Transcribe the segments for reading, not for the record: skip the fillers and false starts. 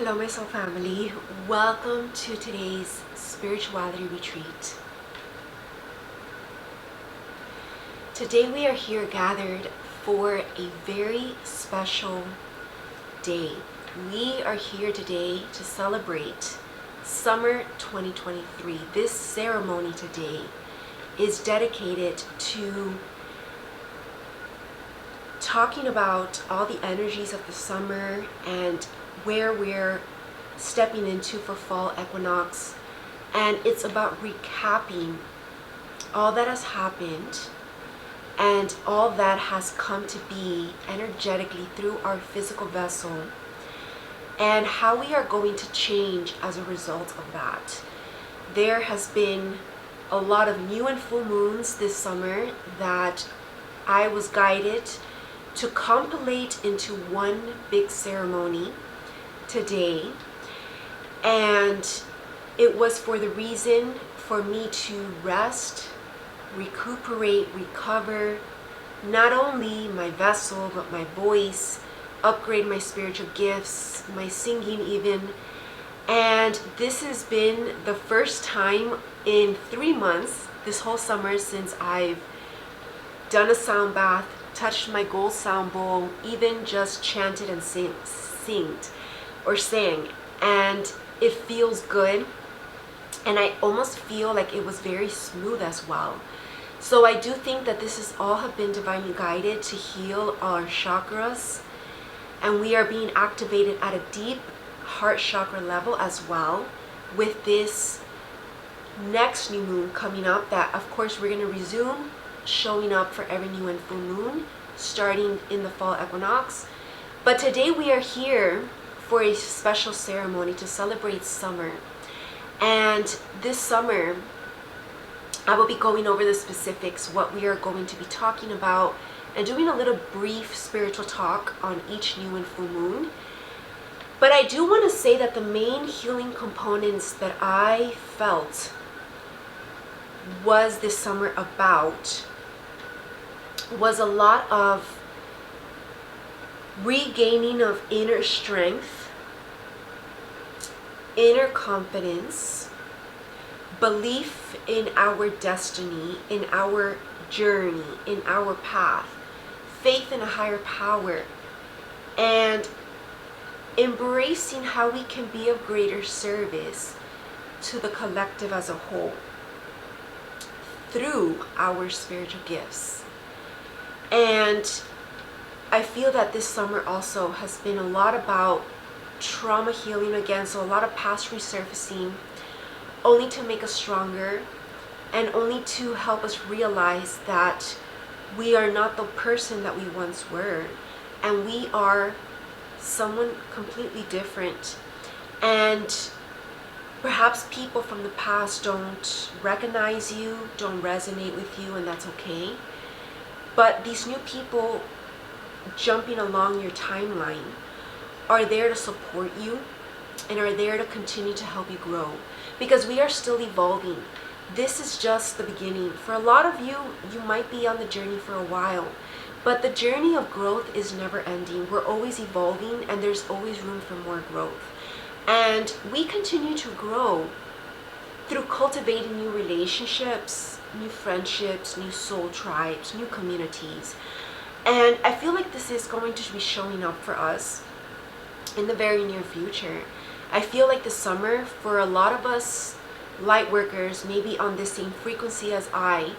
Hello, my soul family. Welcome to today's spirituality retreat. Today we are here gathered for a very special day. We are here today to celebrate Summer 2023. This ceremony today is dedicated to talking about all the energies of the summer and where we're stepping into for fall equinox, and it's about recapping all that has happened and all that has come to be energetically through our physical vessel and how we are going to change as a result of that. There has been a lot of new and full moons this summer that I was guided to compilate into one big ceremony today, and it was for the reason for me to rest, recuperate, recover not only my vessel but my voice, upgrade my spiritual gifts, my singing even. And this has been the first time in 3 months this whole summer since I've done a sound bath, touched my gold sound bowl, even just chanted and sang, and it feels good, and I almost feel like it was very smooth as well. So I do think that this has all have been divinely guided to heal our chakras, and we are being activated at a deep heart chakra level as well with this next new moon coming up, that of course we're going to resume showing up for every new and full moon starting in the fall equinox. But today we are here for a special ceremony to celebrate summer. And this summer I will be going over the specifics, what we are going to be talking about, and doing a little brief spiritual talk on each new and full moon. But I do want to say that the main healing components that I felt was this summer about was a lot of regaining of inner strength, inner confidence, belief in our destiny, in our journey, in our path, faith in a higher power, and embracing how we can be of greater service to the collective as a whole through our spiritual gifts. And I feel that this summer also has been a lot about trauma healing again, so a lot of past resurfacing, only to make us stronger and only to help us realize that we are not the person that we once were, and we are someone completely different. And perhaps people from the past don't recognize you, don't resonate with you, and that's okay. But these new people jumping along your timeline are there to support you and are there to continue to help you grow, because we are still evolving. This is just the beginning. For a lot of you, you might be on the journey for a while, but the journey of growth is never ending. We're always evolving, and there's always room for more growth. And we continue to grow through cultivating new relationships, new friendships, new soul tribes, new communities. And I feel like this is going to be showing up for us in the very near future. I feel like the summer, for a lot of us light workers, maybe on the same frequency as I,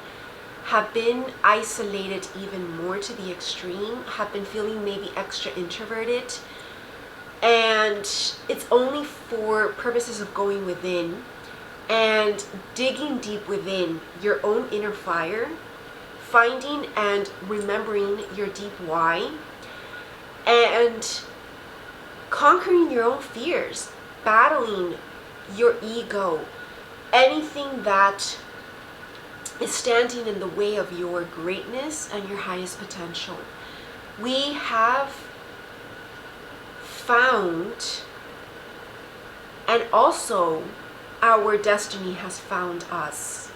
have been isolated even more to the extreme, have been feeling maybe extra introverted. And it's only for purposes of going within and digging deep within your own inner fire, finding and remembering your deep why, and conquering your own fears, battling your ego, anything that is standing in the way of your greatness and your highest potential. We have found, and also our destiny has found us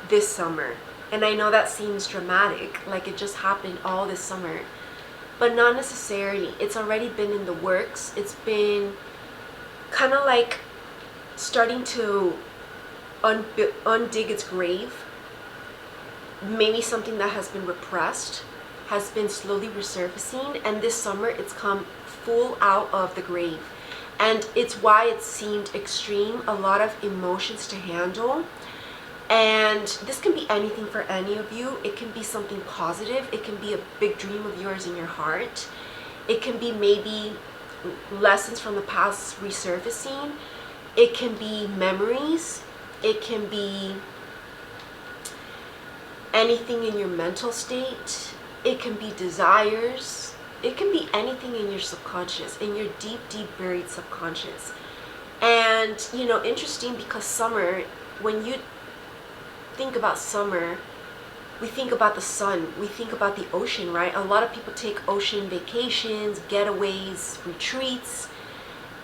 this summer. And I know that seems dramatic, like it just happened all this summer, but not necessarily. It's already been in the works. It's been kind of like starting to undig its grave. Maybe something that has been repressed has been slowly resurfacing, and this summer it's come full out of the grave. And it's why it seemed extreme, a lot of emotions to handle. And this can be anything for any of you. It can be something positive. It can be a big dream of yours in your heart. It can be maybe lessons from the past resurfacing. It can be memories. It can be anything in your mental state. It can be desires. It can be anything in your subconscious, in your deep, deep buried subconscious. And, you know, interesting, because summer, when you think about summer, we think about the sun, we think about the ocean, right? A lot of people take ocean vacations, getaways, retreats,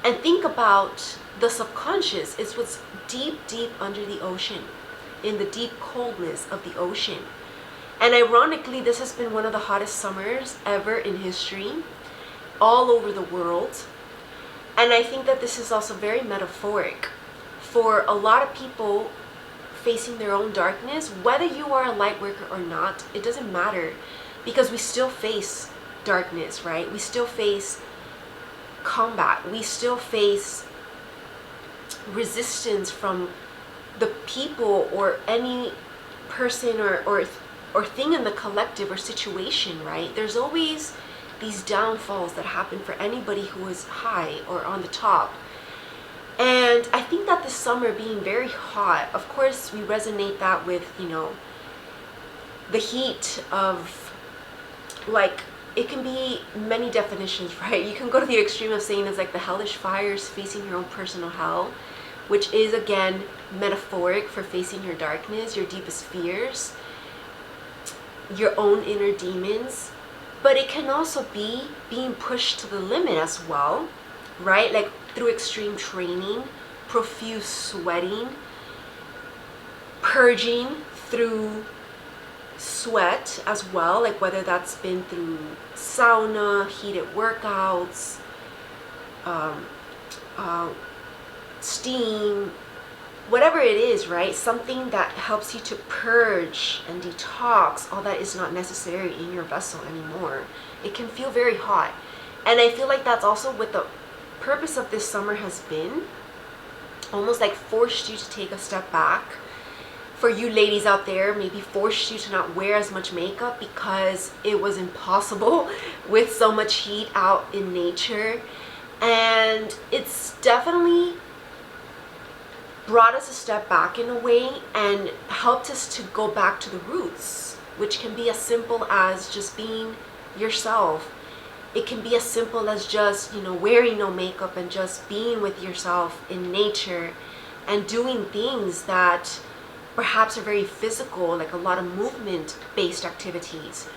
and think about the subconscious. It's what's deep, deep under the ocean, in the deep coldness of the ocean. And ironically, this has been one of the hottest summers ever in history, all over the world. And I think that this is also very metaphoric for a lot of people facing their own darkness. Whether you are a light worker or not, it doesn't matter, because we still face darkness, right? We still face combat. We still face resistance from the people or any person or thing in the collective or situation, right? There's always these downfalls that happen for anybody who is high or on the top. And I think that this summer being very hot, of course we resonate that with, you know, the heat of, like, it can be many definitions, right? You can go to the extreme of saying it's like the hellish fires facing your own personal hell, which is again metaphoric for facing your darkness, your deepest fears, your own inner demons. But it can also be being pushed to the limit as well, right? Like through extreme training, profuse sweating, purging through sweat as well, like whether that's been through sauna, heated workouts, steam, whatever it is, right? Something that helps you to purge and detox all that is not necessary in your vessel anymore. It can feel very hot. And I feel like that's also what the purpose of this summer has been. Almost like forced you to take a step back. For you ladies out there, maybe forced you to not wear as much makeup because it was impossible with so much heat out in nature. And it's definitely brought us a step back in a way and helped us to go back to the roots, which can be as simple as just being yourself. It can be as simple as just, you know, wearing no makeup and just being with yourself in nature and doing things that perhaps are very physical, like a lot of movement-based activities,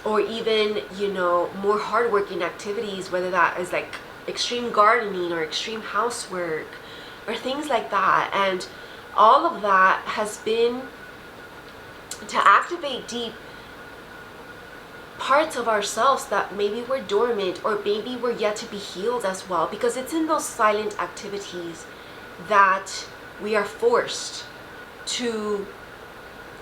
or even, you know, more hardworking activities, whether that is like extreme gardening or extreme housework or things like that. And all of that has been to activate deep parts of ourselves that maybe were dormant or maybe were yet to be healed as well, because it's in those silent activities that we are forced to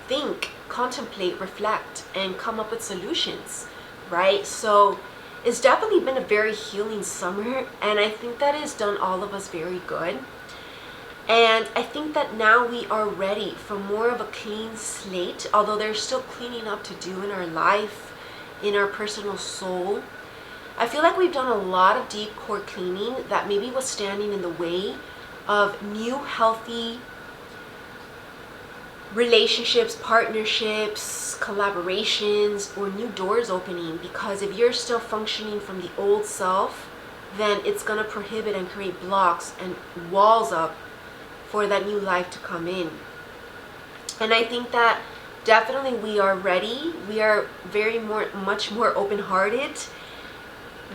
think, contemplate, reflect, and come up with solutions, right? So it's definitely been a very healing summer, and I think that has done all of us very good. And I think that now we are ready for more of a clean slate, although there's still cleaning up to do in our life, in our personal soul. I feel like we've done a lot of deep core cleaning that maybe was standing in the way of new healthy relationships, partnerships, collaborations, or new doors opening. Because if you're still functioning from the old self, then it's going to prohibit and create blocks and walls up for that new life to come in. And I think that definitely we are ready. We are much more open-hearted.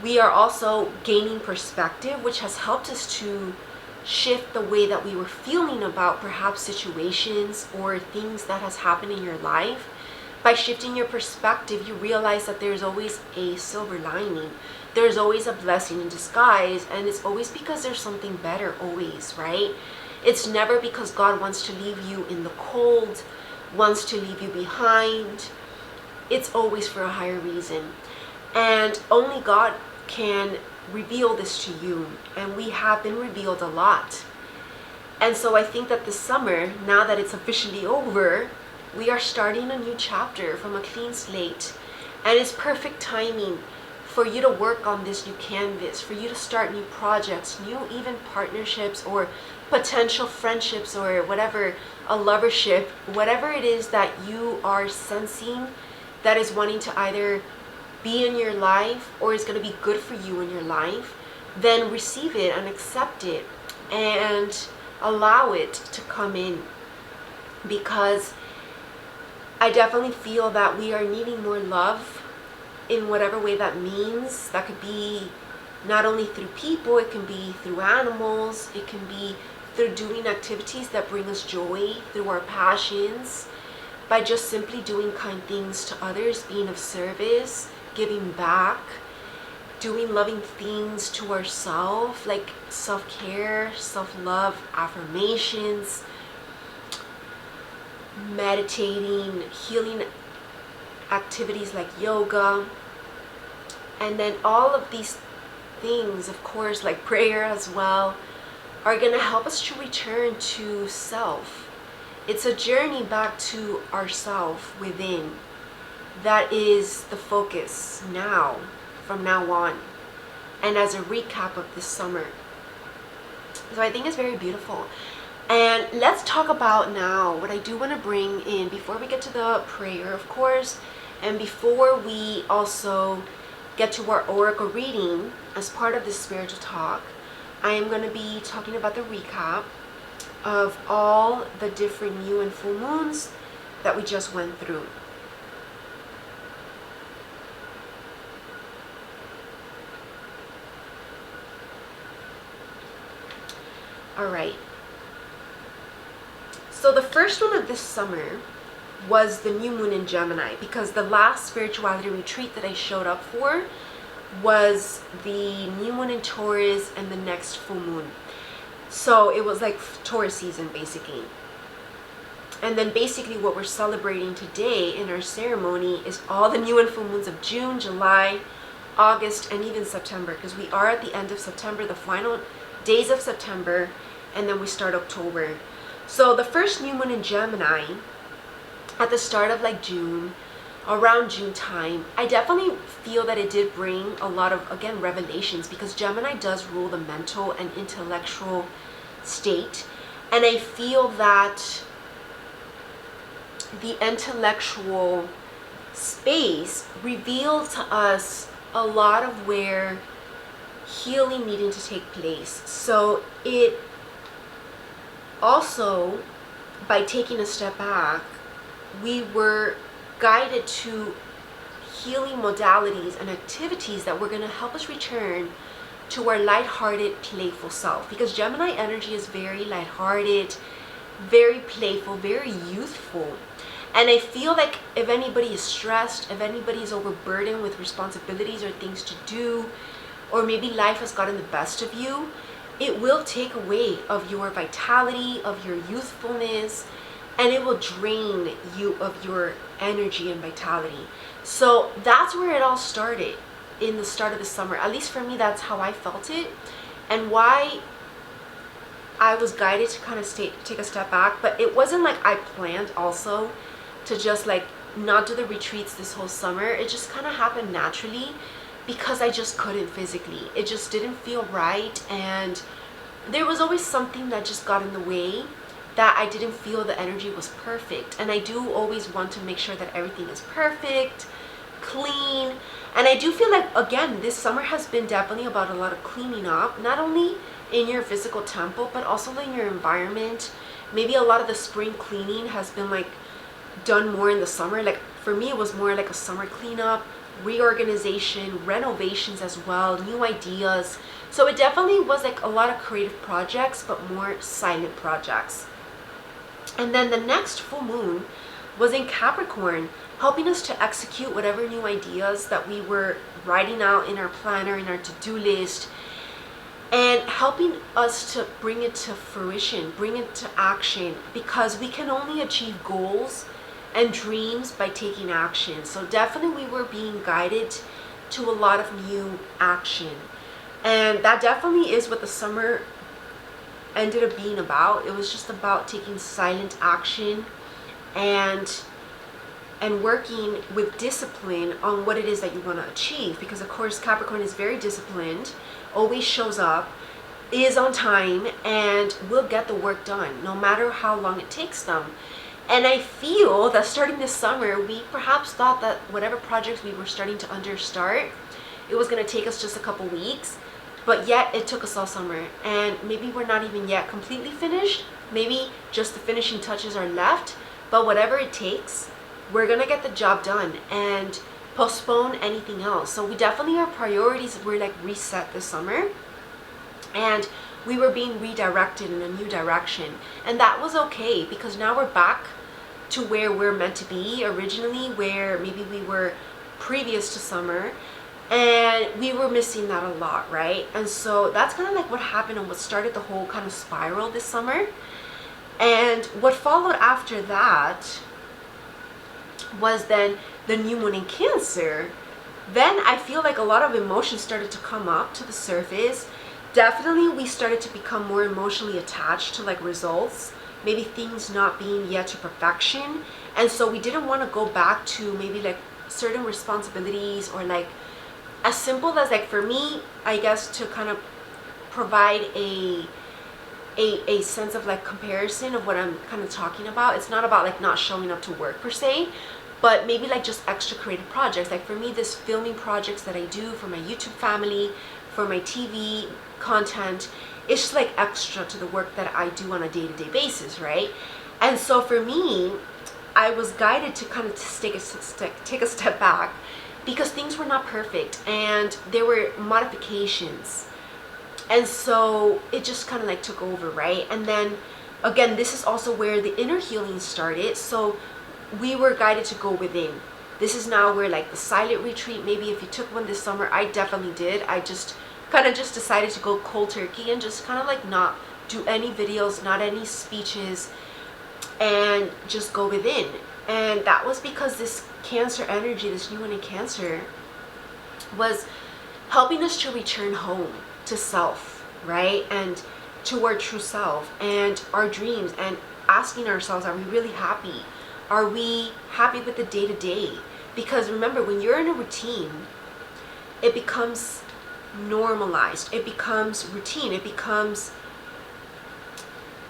We are also gaining perspective, which has helped us to shift the way that we were feeling about perhaps situations or things that has happened in your life. By shifting your perspective, you realize that there's always a silver lining. There's always a blessing in disguise, and it's always because there's something better, always, right? It's never because God wants to leave you in the cold, wants to leave you behind. It's always for a higher reason. And only God can reveal this to you, and we have been revealed a lot. And so I think that this summer, now that it's officially over, we are starting a new chapter from a clean slate, and it's perfect timing for you to work on this new canvas, for you to start new projects, new even partnerships or potential friendships or whatever, a lovership, whatever it is that you are sensing that is wanting to either be in your life or is going to be good for you in your life, then receive it and accept it and allow it to come in. Because I definitely feel that we are needing more love in whatever way that means. That could be not only through people, it can be through animals, it can be through doing activities that bring us joy, through our passions, by just simply doing kind things to others, being of service, giving back, doing loving things to ourselves, like self-care, self-love, affirmations, meditating, healing activities like yoga, and then all of these things, of course, like prayer as well, are going to help us to return to self. It's a journey back to ourself within. That is the focus now, from now on, and as a recap of this summer. So I think it's very beautiful. And let's talk about now what I do want to bring in before we get to the prayer, of course, and before we also get to our oracle reading as part of this spiritual talk. I am going to be talking about the recap of all the different new and full moons that we just went through. Alright. So the first one of this summer was the new moon in Gemini, because the last spirituality retreat that I showed up for was the new moon in Taurus and the next full moon. So it was like Taurus season basically. And then basically what we're celebrating today in our ceremony is all the new and full moons of June, July, August, and even September, because we are at the end of September, the final days of September, and then we start October. So the first new moon in Gemini at the start of like June, around June time, I definitely feel that it did bring a lot of, again, revelations, because Gemini does rule the mental and intellectual state. And I feel that the intellectual space revealed to us a lot of where healing needed to take place. So it also, by taking a step back, we were guided to healing modalities and activities that were going to help us return to our lighthearted, playful self. Because Gemini energy is very lighthearted, very playful, very youthful. And I feel like if anybody is stressed, if anybody is overburdened with responsibilities or things to do, or maybe life has gotten the best of you, it will take away of your vitality, of your youthfulness, and it will drain you of your energy and vitality. So that's where it all started in the start of the summer. At least for me, that's how I felt it, and why I was guided to kind of take a step back. But it wasn't like I planned also to just like not do the retreats this whole summer. It just kind of happened naturally, because I just couldn't physically. It just didn't feel right, and there was always something that just got in the way, that I didn't feel the energy was perfect. And I do always want to make sure that everything is perfect, clean. And I do feel like, again, this summer has been definitely about a lot of cleaning up, not only in your physical temple, but also in your environment. Maybe a lot of the spring cleaning has been like done more in the summer. Like for me, it was more like a summer cleanup, reorganization, renovations as well, new ideas. So it definitely was like a lot of creative projects, but more silent projects. And then the next full moon was in Capricorn, helping us to execute whatever new ideas that we were writing out in our planner, in our to-do list, and helping us to bring it to fruition, bring it to action, because we can only achieve goals and dreams by taking action. So definitely we were being guided to a lot of new action. And that definitely is what the summer ended up being about. It was just about taking silent action and working with discipline on what it is that you want to achieve. Because of course Capricorn is very disciplined, always shows up, is on time, and will get the work done no matter how long it takes them. And I feel that starting this summer, we perhaps thought that whatever projects we were starting to start, it was going to take us just a couple weeks, but yet it took us all summer. And maybe we're not even yet completely finished. Maybe just the finishing touches are left, but whatever it takes, we're going to get the job done and postpone anything else. So we definitely, our priorities were like reset this summer, and we were being redirected in a new direction. And that was okay, because now we're back to where we're meant to be originally, where maybe we were previous to summer, and we were missing that a lot, right? And so that's kind of like what happened and what started the whole kind of spiral this summer. And what followed after that was then the new moon in Cancer. Then I feel like a lot of emotions started to come up to the surface. Definitely we started to become more emotionally attached to like results, maybe things not being yet to perfection. And so we didn't want to go back to maybe like certain responsibilities, or like as simple as, like, for me, I guess, to kind of provide a sense of like comparison of what I'm kind of talking about. It's not about like not showing up to work per se, but maybe like just extra creative projects. Like for me, this filming projects that I do for my YouTube family, for my TV content, it's just like extra to the work that I do on a day-to-day basis, right? And so for me, I was guided to kind of take a step back, because things were not perfect and there were modifications. And so it just kind of like took over, right? And then again, this is also where the inner healing started. So we were guided to go within. This is now where like the silent retreat, maybe if you took one this summer, I definitely did. I just kind of just decided to go cold turkey and just kind of like not do any videos, not any speeches, and just go within. And that was because this Cancer energy, this new one in Cancer, was helping us to return home to self, right? And to our true self and our dreams, and asking ourselves, are we really happy? Are we happy with the day-to-day? Because remember, when you're in a routine, it becomes normalized, it becomes routine, it becomes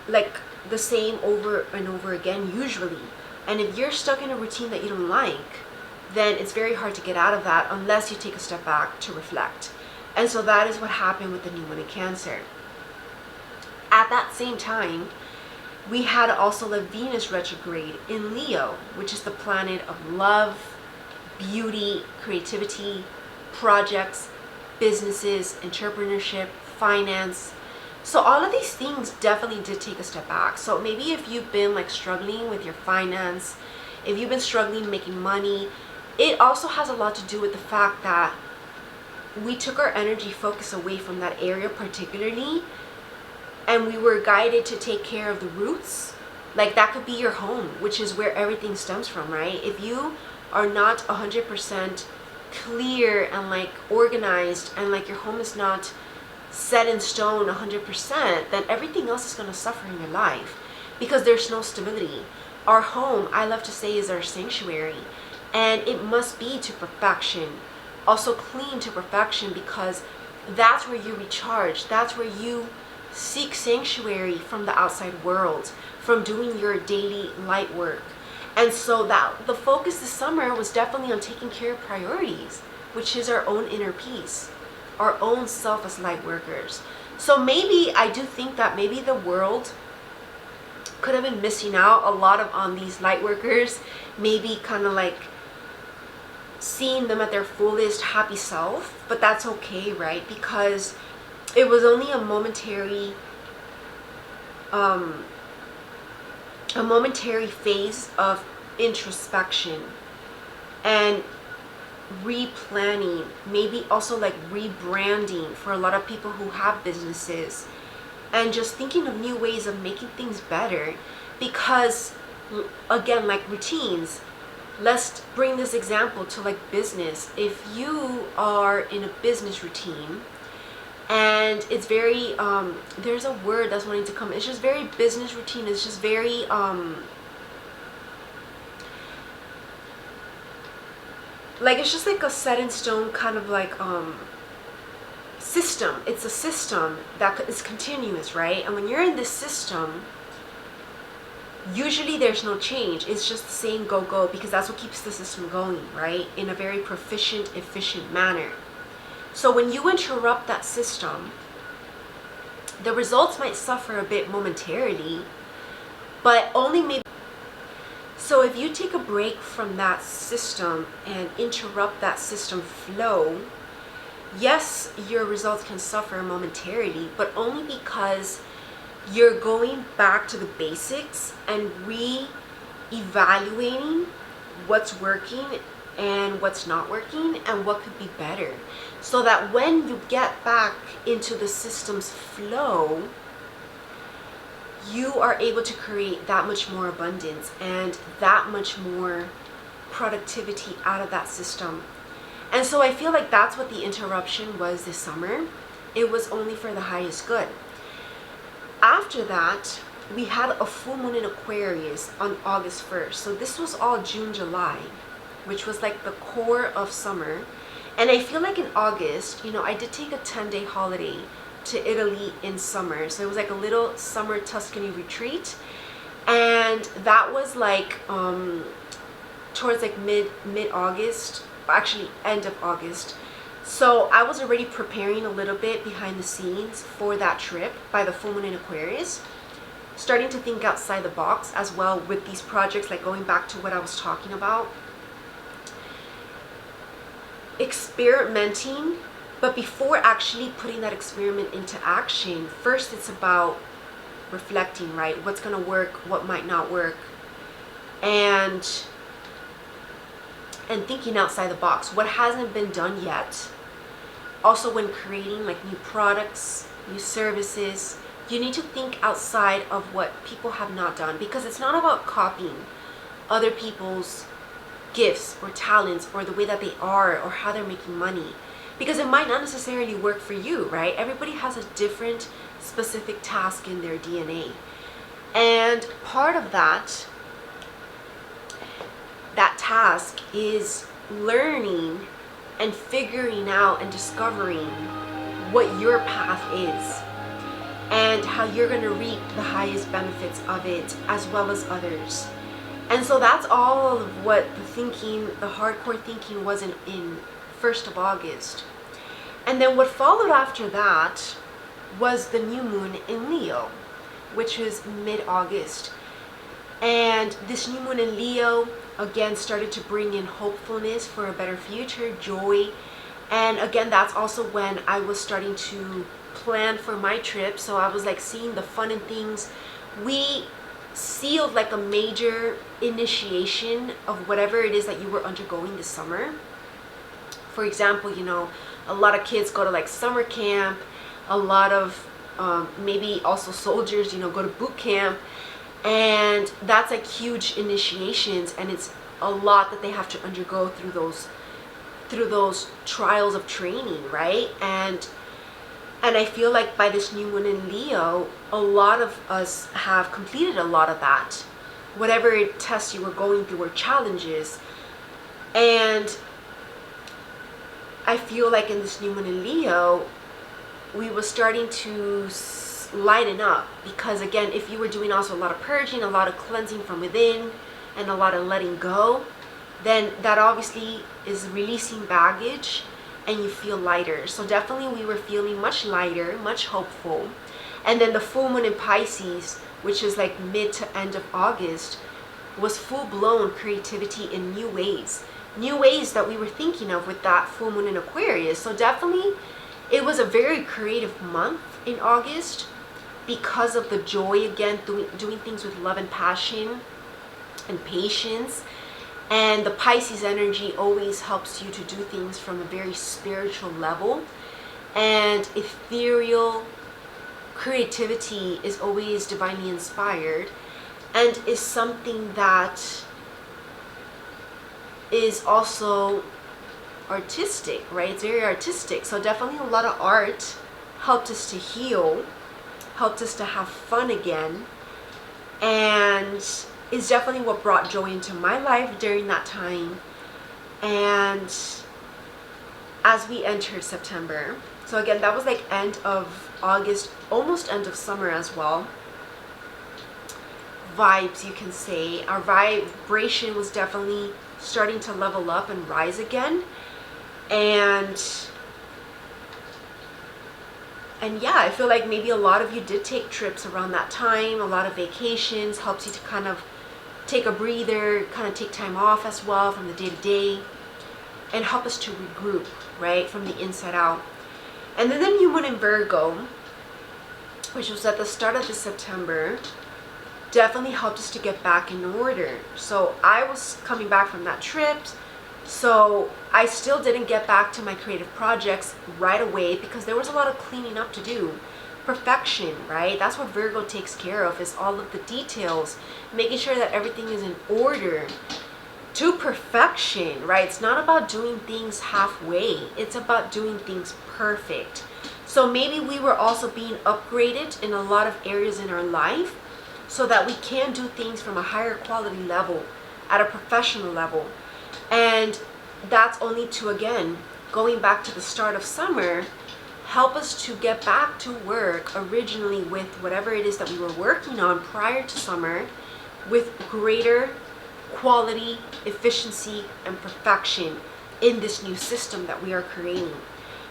like the same over and over again usually. And if you're stuck in a routine that you don't like, then it's very hard to get out of that unless you take a step back to reflect. And so that is what happened with the new one in Cancer. At that same time, we had also the Venus retrograde in Leo, which is the planet of love, beauty, creativity, projects, businesses, entrepreneurship, finance. So all of these things definitely did take a step back. So maybe if you've been like struggling with your finance, if you've been struggling making money, it also has a lot to do with the fact that we took our energy focus away from that area particularly, and we were guided to take care of the roots. Like that could be your home, which is where everything stems from, right? If you are not 100% clear and like organized, and like your home is not set in stone 100%, then everything else is going to suffer in your life, because there's no stability. Our home, I love to say, is our sanctuary, and it must be to perfection, also clean to perfection, because that's where you recharge, that's where you seek sanctuary from the outside world, from doing your daily light work. And so that the focus this summer was definitely on taking care of priorities, which is our own inner peace, our own self as light workers. So maybe I do think that maybe the world could have been missing out a lot on these light workers, maybe kind of like seeing them at their fullest happy self, but that's okay, right? Because it was only a momentary phase of introspection and replanning, maybe also like rebranding for a lot of people who have businesses, and just thinking of new ways of making things better. Because again, like routines, let's bring this example to like business. If you are in a business routine and it's very there's a word that's wanting to come, it's just very business routine, it's just very like it's just like a set in stone kind of like system. It's a system that is continuous, right? And when you're in this system, usually there's no change. It's just the same go, because that's what keeps the system going, right? In a very proficient, efficient manner. So when you interrupt that system, the results might suffer a bit momentarily, but only maybe. So if you take a break from that system and interrupt that system flow, yes, your results can suffer momentarily, but only because you're going back to the basics and re-evaluating what's working and what's not working and what could be better. So that when you get back into the system's flow, you are able to create that much more abundance and that much more productivity out of that system. And so I feel like that's what the interruption was this summer. It was only for the highest good. After that, we had a full moon in Aquarius on August 1st. So this was all June, July, which was like the core of summer. And I feel like in August, I did take a 10-day holiday to Italy in summer. So it was like a little summer Tuscany retreat. And that was like towards like mid-August, actually end of August. So I was already preparing a little bit behind the scenes for that trip by the full moon in Aquarius, starting to think outside the box as well with these projects, like going back to what I was talking about. Experimenting, but before actually putting that experiment into action, first it's about reflecting, right? What's going to work, what might not work, and thinking outside the box, what hasn't been done yet. Also, when creating like new products, new services, you need to think outside of what people have not done, because it's not about copying other people's gifts or talents or the way that they are or how they're making money, because it might not necessarily work for you, right? Everybody has a different specific task in their DNA. And part of that task is learning and figuring out and discovering what your path is and how you're going to reap the highest benefits of it as well as others. And so that's all of what the hardcore thinking was in 1st of August. And then what followed after that was the new moon in Leo, which was mid-August. And this new moon in Leo, again, started to bring in hopefulness for a better future, joy. And again, that's also when I was starting to plan for my trip. So I was like seeing the fun in things. We sealed like a major initiation of whatever it is that you were undergoing this summer. For example, a lot of kids go to like summer camp. A lot of maybe also soldiers, go to boot camp. And that's like huge initiations, and it's a lot that they have to undergo through those trials of training, right? And I feel like by this new moon in Leo, a lot of us have completed a lot of that, whatever tests you were going through or challenges. And I feel like in this new moon in Leo, we were starting to lighten up, because again, if you were doing also a lot of purging, a lot of cleansing from within, and a lot of letting go, then that obviously is releasing baggage and you feel lighter. So definitely we were feeling much lighter, much hopeful. And then the full moon in Pisces, which is like mid to end of August, was full-blown creativity in new ways that we were thinking of with that full moon in Aquarius. So definitely it was a very creative month in August, because of the joy, again, doing things with love and passion and patience, And the Pisces energy always helps you to do things from a very spiritual level. And ethereal creativity is always divinely inspired and is something that is also artistic, right? It's very artistic. So definitely a lot of art helped us to heal, helped us to have fun again, and is definitely what brought joy into my life during that time. And as we entered September, so again, that was like end of August, almost end of summer as well. Vibes, you can say. Our vibration was definitely starting to level up and rise again. And yeah, I feel like maybe a lot of you did take trips around that time. A lot of vacations helps you to kind of take a breather, kind of take time off as well from the day to day, and help us to regroup, right, from the inside out. And then the new moon in Virgo, which was at the start of this September, definitely helped us to get back in order. So I was coming back from that trip, so I still didn't get back to my creative projects right away because there was a lot of cleaning up to do. Perfection, right? That's what Virgo takes care of, is all of the details, making sure that everything is in order to perfection, right? It's not about doing things halfway. It's about doing things perfect. So maybe we were also being upgraded in a lot of areas in our life so that we can do things from a higher quality level, at a professional level. And that's only to, again, going back to the start of summer, help us to get back to work originally with whatever it is that we were working on prior to summer, with greater quality, efficiency, and perfection in this new system that we are creating.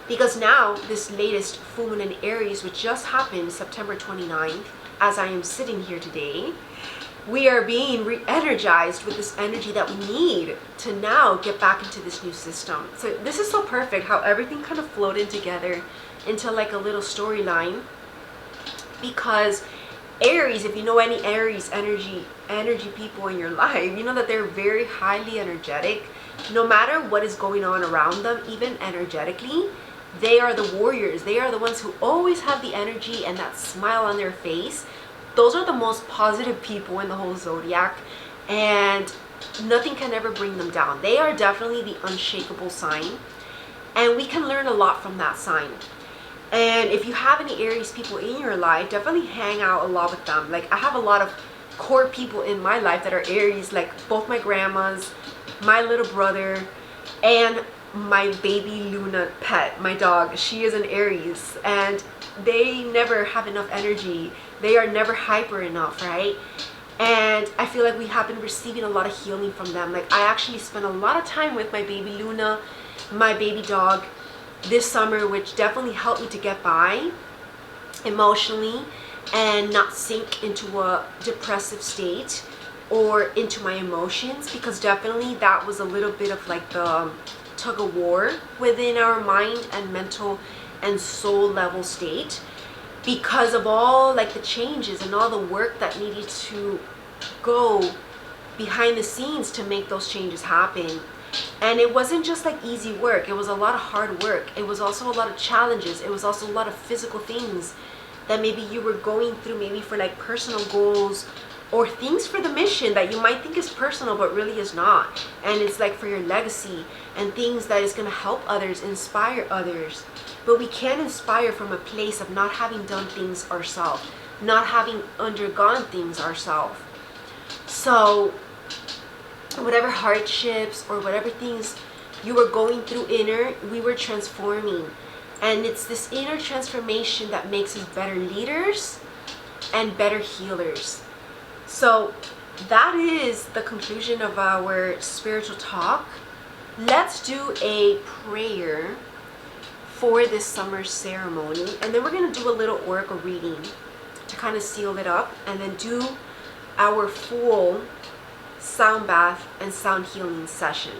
Because now, this latest full moon in Aries, which just happened September 29th, as I am sitting here today, we are being re-energized with this energy that we need to now get back into this new system. So this is so perfect how everything kind of flowed in together into like a little storyline. Because Aries, if you know any Aries energy people in your life, you know that they're very highly energetic. No matter what is going on around them, even energetically, they are the warriors. They are the ones who always have the energy and that smile on their face. Those are the most positive people in the whole zodiac, and nothing can ever bring them down. They are definitely the unshakable sign, and we can learn a lot from that sign. And if you have any Aries people in your life, definitely hang out a lot with them. Like, I have a lot of core people in my life that are Aries, like both my grandmas, my little brother, and my baby Luna pet, my dog. She is an Aries, and they never have enough energy. They are never hyper enough, right? And I feel like we have been receiving a lot of healing from them. Like, I actually spent a lot of time with my baby Luna, my baby dog, this summer, which definitely helped me to get by emotionally and not sink into a depressive state or into my emotions, because definitely that was a little bit of like the tug of war within our mind and mental and soul level state, because of all like the changes and all the work that needed to go behind the scenes to make those changes happen. And it wasn't just like easy work. It was a lot of hard work. It was also a lot of challenges. It was also a lot of physical things that maybe you were going through, maybe for like personal goals or things for the mission that you might think is personal but really is not. And it's like for your legacy and things that is going to help others, inspire others. But we can't inspire from a place of not having done things ourselves, not having undergone things ourselves. So whatever hardships or whatever things you were going through inner, we were transforming. And it's this inner transformation that makes us better leaders and better healers. So that is the conclusion of our spiritual talk. Let's do a prayer for this summer ceremony, and then we're going to do a little oracle reading to kind of seal it up, and then do our full sound bath and sound healing session.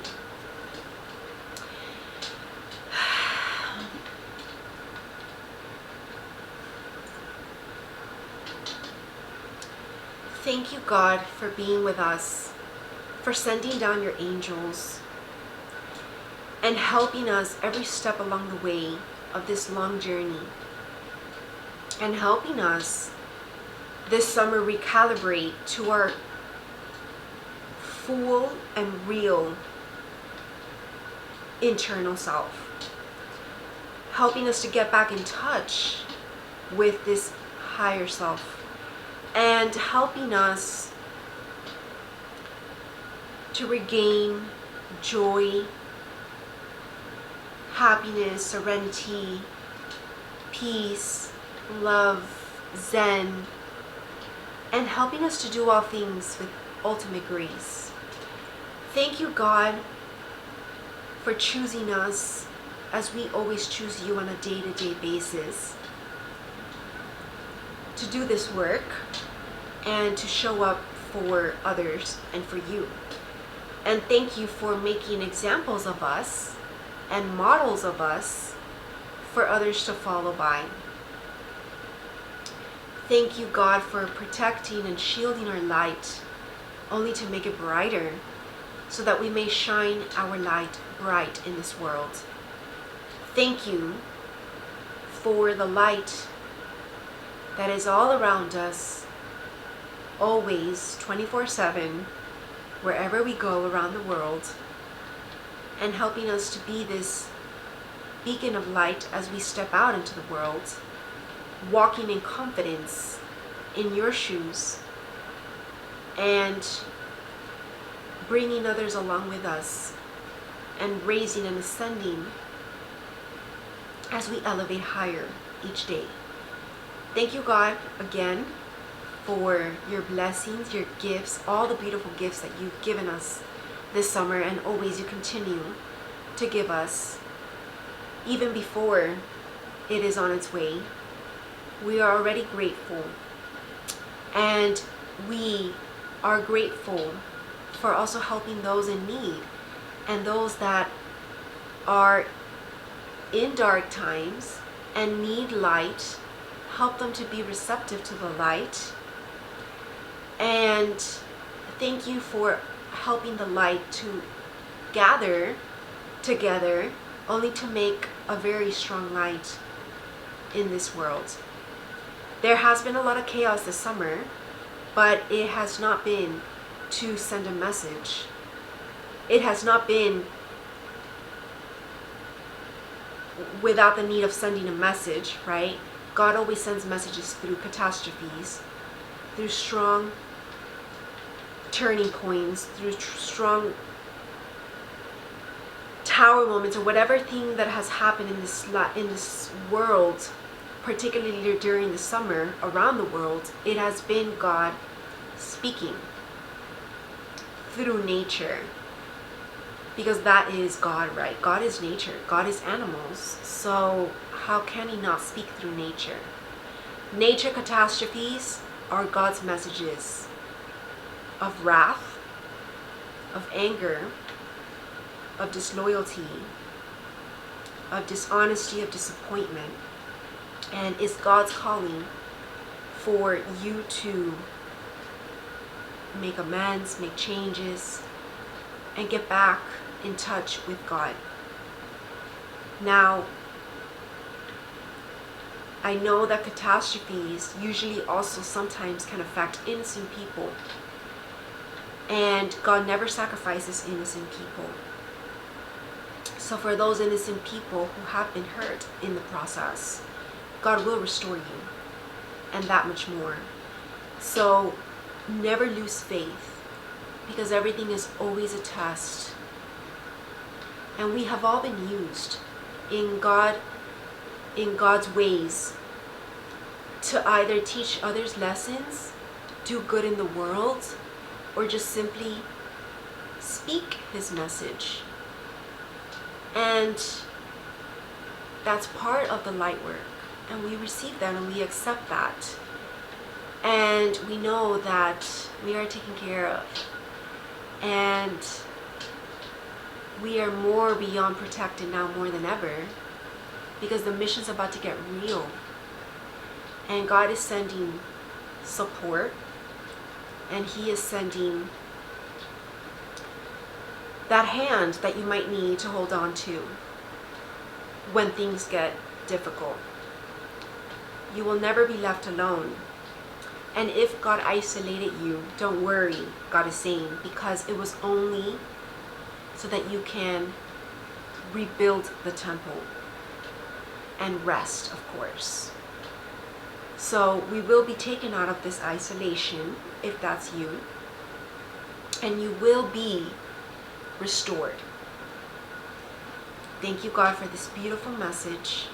Thank you, God, for being with us. for sending down your angels and helping us every step along the way of this long journey, and helping us this summer recalibrate to our full and real internal self, helping us to get back in touch with this higher self, and helping us to regain joy, happiness, serenity, peace, love, zen, and helping us to do all things with ultimate grace. Thank you, God, for choosing us as we always choose you on a day-to-day basis to do this work and to show up for others and for you. And thank you for making examples of us and models of us for others to follow by. Thank you, God, for protecting and shielding our light only to make it brighter, so that we may shine our light bright in this world. Thank you for the light that is all around us, always, 24/7, wherever we go around the world, and helping us to be this beacon of light as we step out into the world, walking in confidence in your shoes and bringing others along with us and raising and ascending as we elevate higher each day. Thank you, God, again for your blessings, your gifts, all the beautiful gifts that you've given us this summer, and always you continue to give us even before it is on its way. We are already grateful, and we are grateful for also helping those in need and those that are in dark times and need light. Help them to be receptive to the light. And thank you for helping the light to gather together only to make a very strong light in this world. There has been a lot of chaos this summer, but it has not been to send a message. It has not been without the need of sending a message, right? God always sends messages through catastrophes, through strong turning points, through strong tower moments, or whatever thing that has happened in this world, particularly during the summer around the world. It has been God speaking through nature, because that is God, right? God is nature. God is animals. So how can he not speak through nature? Nature catastrophes are God's messages of wrath, of anger, of disloyalty, of dishonesty, of disappointment. And it's God's calling for you to make amends, make changes, and get back in touch with God. Now, I know that catastrophes usually also sometimes can affect innocent people. And God never sacrifices innocent people. So for those innocent people who have been hurt in the process, God will restore you, and that much more. So never lose faith, because everything is always a test. And we have all been used in God's ways to either teach others lessons, do good in the world, or just simply speak his message. And that's part of the light work. And we receive that and we accept that. And we know that we are taken care of. And we are more beyond protected now more than ever, because the mission's about to get real. And God is sending support, and he is sending that hand that you might need to hold on to when things get difficult. You will never be left alone. And if God isolated you, don't worry, God is saying, because it was only so that you can rebuild the temple and rest, of course. So we will be taken out of this isolation, if that's you, and you will be restored. Thank you, God, for this beautiful message,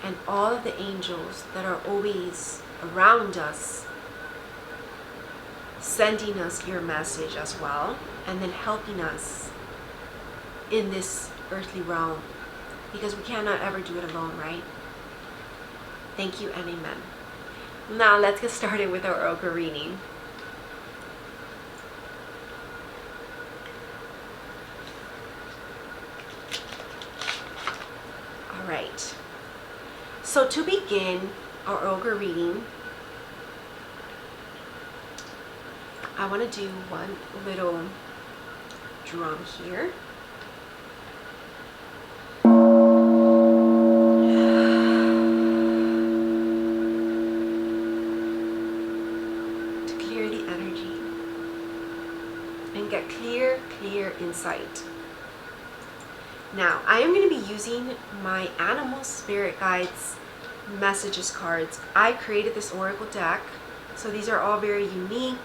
and all of the angels that are always around us, sending us your message as well, and then helping us in this earthly realm, because we cannot ever do it alone, right? Thank you and amen. Now let's get started with our oracle reading. All right. So to begin our oracle reading, I want to do one little drum here. To clear the energy and get clear insight. Now, I am going to be using my Animal Spirit Guides messages cards. I created this oracle deck, so these are all very unique.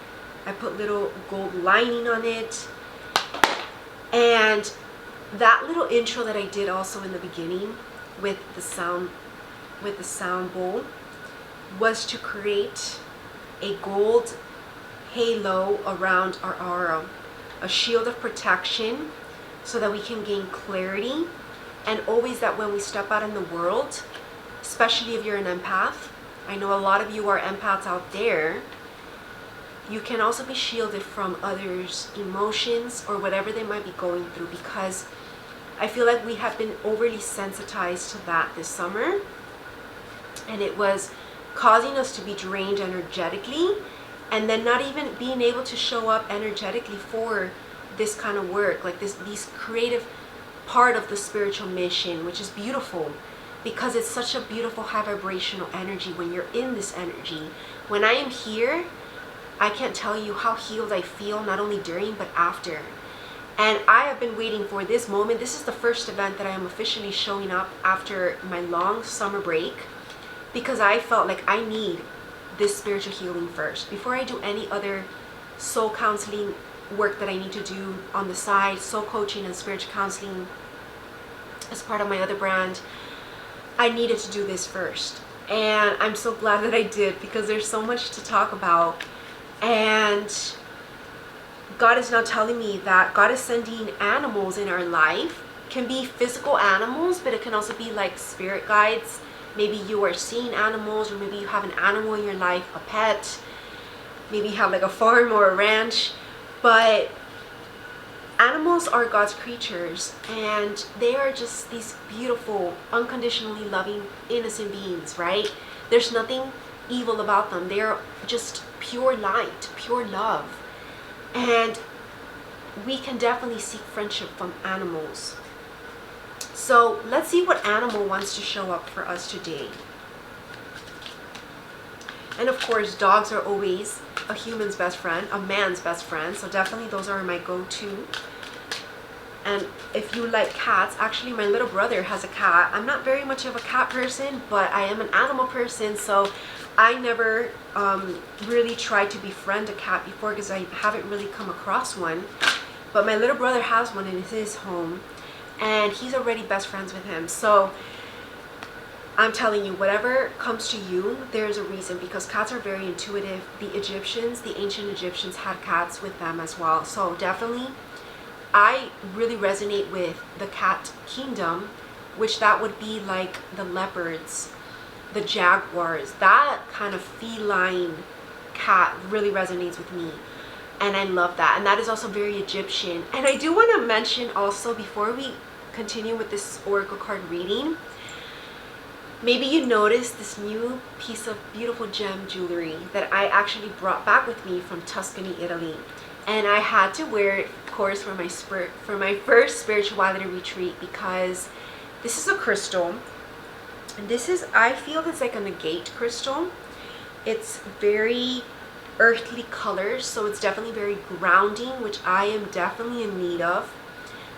I put little gold lining on it, and that little intro that I did also in the beginning with the sound bowl was to create a gold halo around our aura, a shield of protection, so that we can gain clarity, and always that when we step out in the world, especially if you're an empath, I know a lot of you are empaths out there, you can also be shielded from others' emotions or whatever they might be going through, because I feel like we have been overly sensitized to that this summer, and it was causing us to be drained energetically, and then not even being able to show up energetically for this kind of work, like these creative part of the spiritual mission, which is beautiful, because it's such a beautiful high vibrational energy when you're in this energy. When I am here, I can't tell you how healed I feel, not only during but after. And I have been waiting for this moment. This is the first event that I am officially showing up after my long summer break, because I felt like I need this spiritual healing first before I do any other soul counseling work that I need to do on the side. Soul coaching and spiritual counseling as part of my other brand. I needed to do this first, and I'm so glad that I did, because there's so much to talk about. And God is now telling me that God is sending animals in our life. Can be physical animals, but it can also be like spirit guides. Maybe you are seeing animals, or maybe you have an animal in your life, a pet. Maybe you have like a farm or a ranch. But animals are God's creatures, and they are just these beautiful, unconditionally loving, innocent beings, right? There's nothing evil about them. They are just pure light, pure love. And we can definitely seek friendship from animals. So let's see what animal wants to show up for us today. And of course, dogs are always a human's best friend, a man's best friend. So definitely those are my go-to. And if you like cats, actually my little brother has a cat. I'm not very much of a cat person, but I am an animal person. So I never really tried to befriend a cat before, because I haven't really come across one. But my little brother has one in his home, and he's already best friends with him. So I'm telling you, whatever comes to you, there's a reason, because cats are very intuitive. The Egyptians, the ancient Egyptians had cats with them as well. So definitely, I really resonate with the cat kingdom, which that would be like the leopards, the jaguars. That kind of feline cat really resonates with me, and I love that. And that is also very Egyptian. And I do want to mention also, before we continue with this oracle card reading, maybe you noticed this new piece of beautiful gem jewelry that I actually brought back with me from Tuscany, Italy. And I had to wear it course, for my first spirituality retreat, because this is a crystal, and this is, I feel it's like an agate crystal. It's very earthly colors, so it's definitely very grounding, which I am definitely in need of.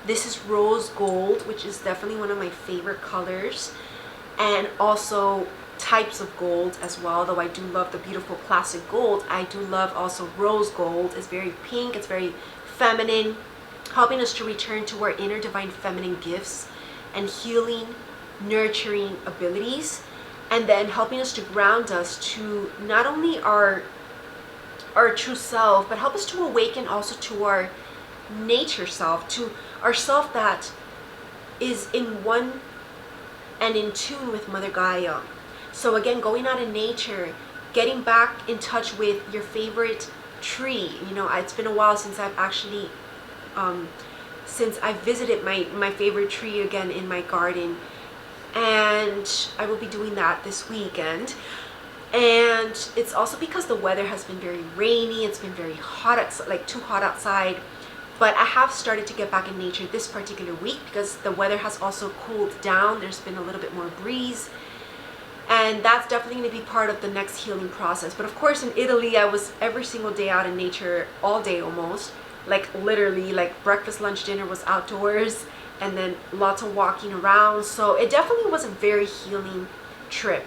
This is rose gold, which is definitely one of my favorite colors, and also types of gold as well. Though I do love the beautiful classic gold, I do love also rose gold. It's very pink, it's very feminine, helping us to return to our inner divine feminine gifts and healing, nurturing abilities, and then helping us to ground us to not only our true self, but help us to awaken also to our nature self, to our self that is in one and in tune with Mother Gaia. So again, going out in nature, getting back in touch with your favorite tree. You know, it's been a while since I've actually since I visited my favorite tree again in my garden, and I will be doing that this weekend. And it's also because the weather has been very rainy, it's been very hot, like too hot outside. But I have started to get back in nature this particular week because the weather has also cooled down. There's been a little bit more breeze, and that's definitely going to be part of the next healing process. But of course, in Italy, I was every single day out in nature, all day almost, like literally, like breakfast, lunch, dinner was outdoors, and then lots of walking around. So it definitely was a very healing trip.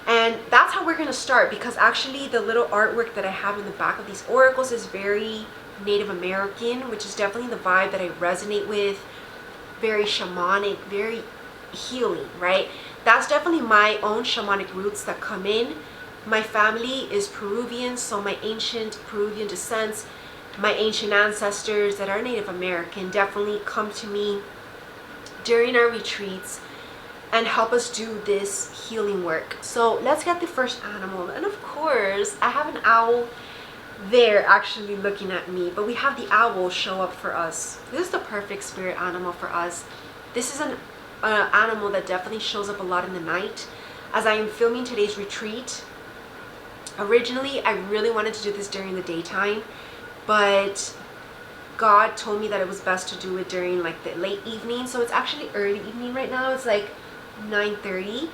And that's how we're going to start, because actually the little artwork that I have in the back of these oracles is very Native American, which is definitely the vibe that I resonate with. Very shamanic, very healing, right? That's definitely my own shamanic roots that come in. My family is Peruvian, so my ancient Peruvian descents, my ancient ancestors that are Native American definitely come to me during our retreats and help us do this healing work. So let's get the first animal. And of course, I have an owl there actually looking at me, but we have the owl show up for us. This is the perfect spirit animal for us. This is an animal that definitely shows up a lot in the night. As I am filming today's retreat, originally I really wanted to do this during the daytime, but God told me that it was best to do it during like the late evening. So it's actually early evening right now. It's like 9:30,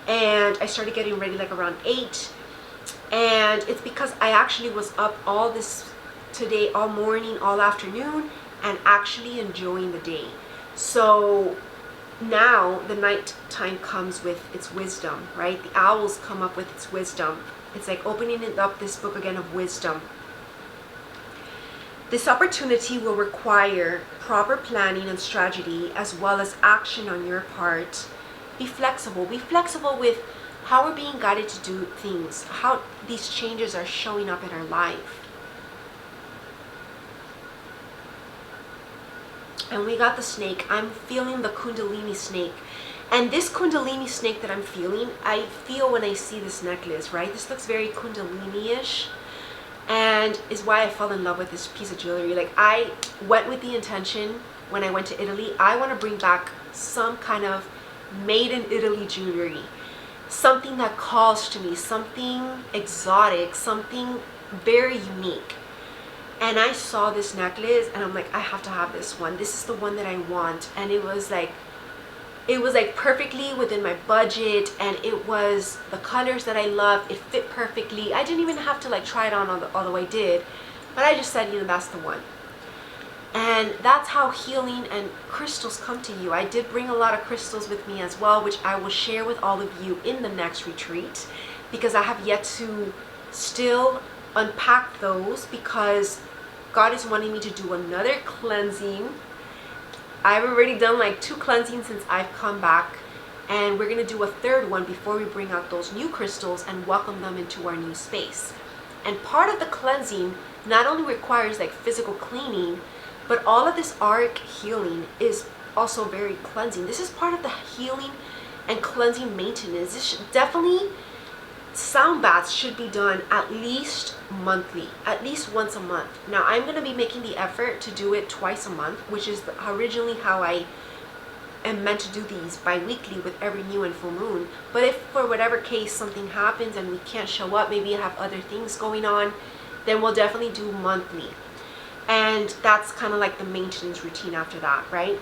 and I started getting ready like around 8. And it's because I actually was up all this today, all morning, all afternoon, and actually enjoying the day. So now the night time comes with its wisdom, right? The owls come up with its wisdom. It's like opening it up, this book again of wisdom. This opportunity will require proper planning and strategy, as well as action on your part. Be flexible. Be flexible with how we're being guided to do things, how these changes are showing up in our life. And we got the snake. I'm feeling the Kundalini snake. And this Kundalini snake that I'm feeling, I feel when I see this necklace, right? This looks very Kundalini-ish, and is why I fell in love with this piece of jewelry. Like, I went with the intention when I went to Italy, I want to bring back some kind of made in Italy jewelry. Something that calls to me, something exotic, something very unique. And I saw this necklace and I'm like, I have to have this one. This is the one that I want. And it was like perfectly within my budget, and it was the colors that I love. It fit perfectly. I didn't even have to like try it on although I did, but I just said, you know, that's the one. And that's how healing and crystals come to you. I did bring a lot of crystals with me as well, which I will share with all of you in the next retreat, because I have yet to still unpack those, because God is wanting me to do another cleansing. I've already done like 2 cleansings since I've come back, and we're going to do a 3rd one before we bring out those new crystals and welcome them into our new space. And part of the cleansing not only requires like physical cleaning, but all of this auric healing is also very cleansing. This is part of the healing and cleansing maintenance. This should definitely, sound baths should be done at least monthly, at least once a month. Now I'm going to be making the effort to do it twice a month, which is originally how I am meant to do these, bi-weekly with every new and full moon. But if for whatever case something happens and we can't show up, maybe I have other things going on, then we'll definitely do monthly. And that's kind of like the maintenance routine after that, right?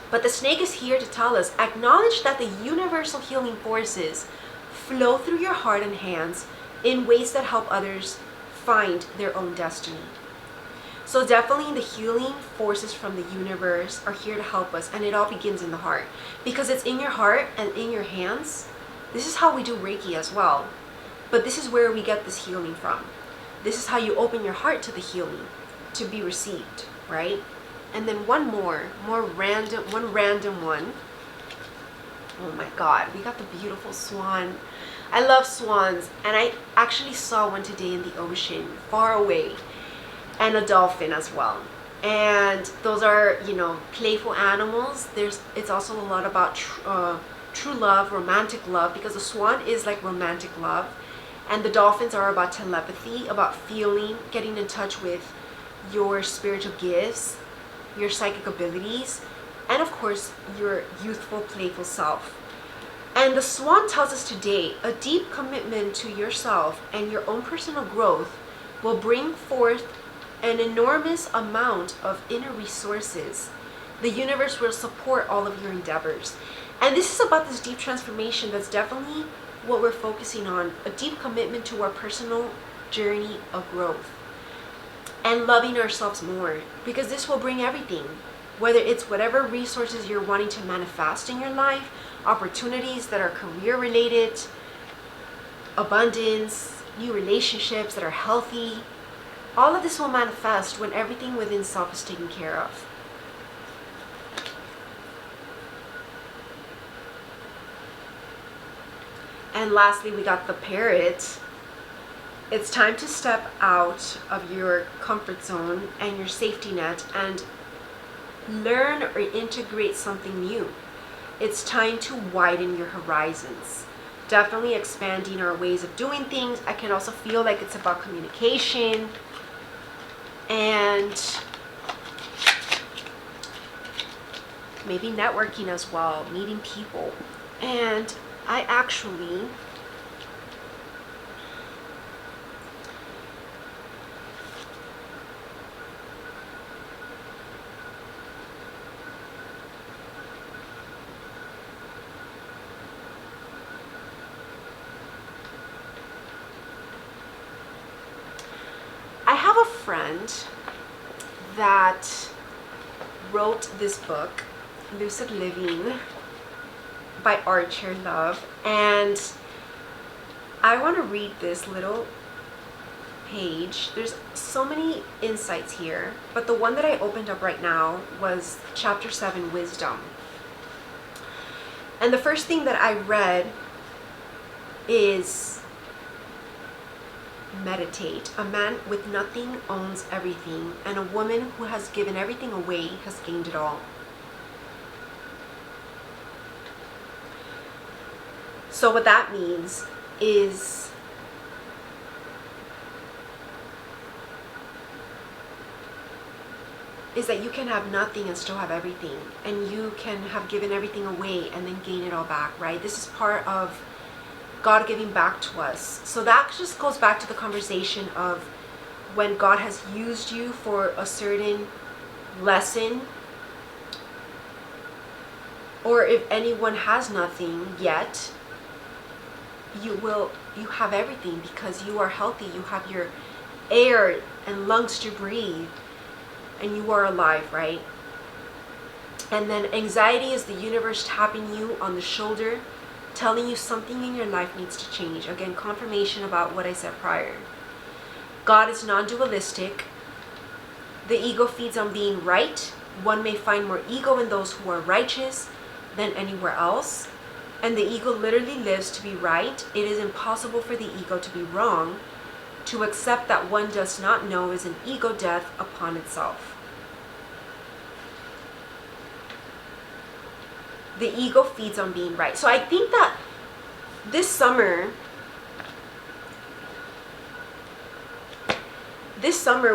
But the snake is here to tell us, acknowledge that the universal healing forces flow through your heart and hands in ways that help others find their own destiny. So definitely the healing forces from the universe are here to help us, and it all begins in the heart, because it's in your heart and in your hands. This is how we do Reiki as well, but this is where we get this healing from. This is how you open your heart to the healing to be received, right? And then one random one. Oh my God, we got the beautiful swan. I love swans, and I actually saw one today in the ocean, far away, and a dolphin as well. And those are, you know, playful animals. It's also a lot about true love, romantic love, because the swan is like romantic love, and the dolphins are about telepathy, about feeling, getting in touch with your spiritual gifts, your psychic abilities, and of course your youthful, playful self. And the swan tells us today, a deep commitment to yourself and your own personal growth will bring forth an enormous amount of inner resources. The universe will support all of your endeavors. And this is about this deep transformation. That's definitely what we're focusing on, a deep commitment to our personal journey of growth and loving ourselves more, because this will bring everything, whether it's whatever resources you're wanting to manifest in your life, opportunities that are career related, abundance, new relationships that are healthy. All of this will manifest when everything within self is taken care of. And lastly, we got the parrot. It's time to step out of your comfort zone and your safety net and learn or integrate something new. It's time to widen your horizons. Definitely expanding our ways of doing things. I can also feel like it's about communication and maybe networking as well, meeting people. And I actually have a friend that wrote this book, Lucid Living by Archer Love, and I want to read this little page. There's so many insights here, but the one that I opened up right now was chapter 7, Wisdom. And the first thing that I read is meditate. A man with nothing owns everything, and a woman who has given everything away has gained it all. So what that means is that you can have nothing and still have everything, and you can have given everything away and then gain it all back, right? This is part of God giving back to us. So that just goes back to the conversation of when God has used you for a certain lesson, or if anyone has nothing yet, you have everything because you are healthy. You have your air and lungs to breathe, and you are alive, right? And then anxiety is the universe tapping you on the shoulder, telling you something in your life needs to change. Again, confirmation about what I said prior. God is non-dualistic. The ego feeds on being right. One may find more ego in those who are righteous than anywhere else. And the ego literally lives to be right. It is impossible for the ego to be wrong. To accept that one does not know is an ego death upon itself. The ego feeds on being right. So I think that this summer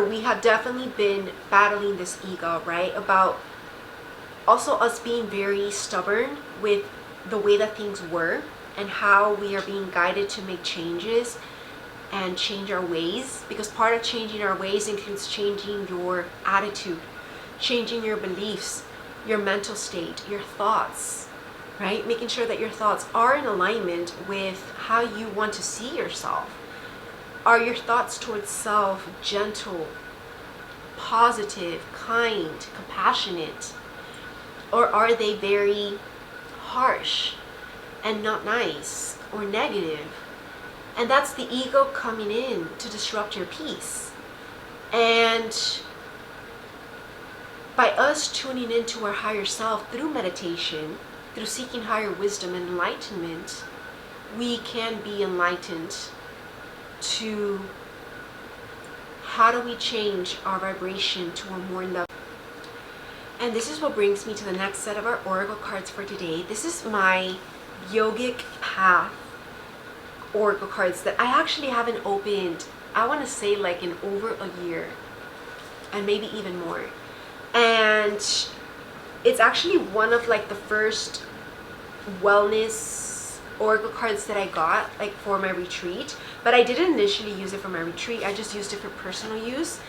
we have definitely been battling this ego, right? About also us being very stubborn with the way that things were and how we are being guided to make changes. and change our ways, because part of changing our ways includes changing your attitude, changing your beliefs, your mental state, your thoughts, right? Making sure that your thoughts are in alignment with how you want to see yourself. Are your thoughts towards self gentle, positive, kind, compassionate? Or are they very harsh and not nice or negative? And that's the ego coming in to disrupt your peace. And by us tuning into our higher self through meditation, through seeking higher wisdom and enlightenment, we can be enlightened to how do we change our vibration to a more love. And this is what brings me to the next set of our oracle cards for today. This is my yogic path oracle cards that I actually haven't opened, I want to say like in over a year, and maybe even more. And it's actually one of like the first wellness oracle cards that I got like for my retreat, but I didn't initially use it for my retreat. I just used it for personal use,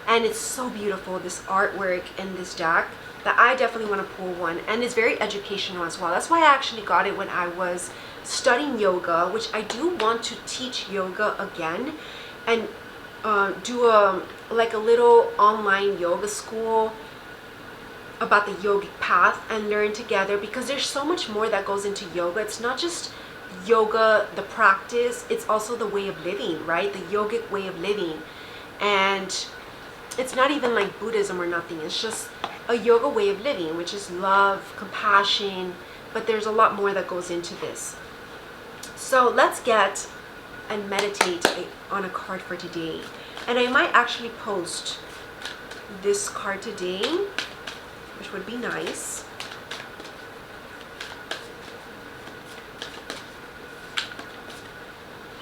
and it's so beautiful, this artwork in this deck, that I definitely want to pull one. And it's very educational as well. That's why I actually got it when I was studying yoga, which I do want to teach yoga again, and do a little online yoga school about the yogic path and learn together, because there's so much more that goes into yoga. It's not just yoga, the practice, it's also the way of living, right? The yogic way of living. And it's not even like Buddhism or nothing. It's just a yoga way of living, which is love, compassion, but there's a lot more that goes into this. So let's get and meditate on a card for today. And I might actually post this card today, which would be nice.